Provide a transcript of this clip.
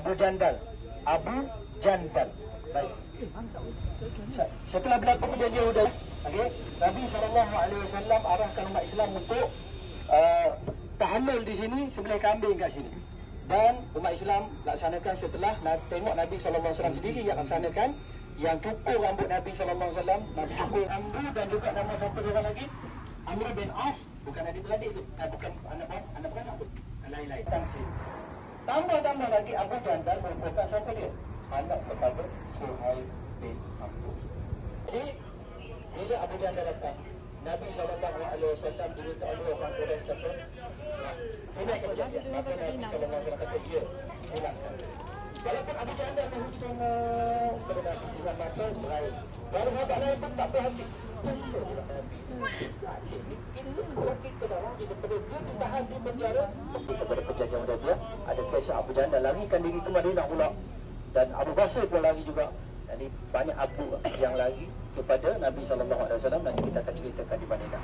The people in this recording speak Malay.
Abu Jandal. Abu Jandal. Baik. Setelah berlaku perjanjian Hudaybiyah, okey, Nabi SAW arahkan umat Islam untuk tahallul di sini, sembelih kambing kat sini. Dan umat Islam laksanakan setelah tengok Nabi SAW sendiri yang laksanakan, yang cukur rambut Nabi SAW, Nabi cukur Amr, dan juga nama satu orang lagi, Amr bin As, bukan adik beradik tu, bukan anak beranak tu, lain-lain. Tambah lagi Abu Jandal merupakan siapa dia? Anak kepada Suhaib bin Amr. Jadi bila Abu Jandal datang, Nabi SAW diminta oleh orang Quraisy kata, ini kejadian. Maka Nabi SAW kata dia silapkan. Walaupun Abu Jandal tengok kepada Nabi dengan mata berair, baru sahabat lain pun tak berhati. Itu kalau kita dah daripada dia ditahan di penjara kepada perjanjian Hudaybiyah. Ada kisah Abu Jandal larikan diri ke Madinah pula, dan Abu Basir pun lari juga. Jadi banyak Abu yang lari kepada Nabi SAW, nanti kita akan ceritakan di Madinah.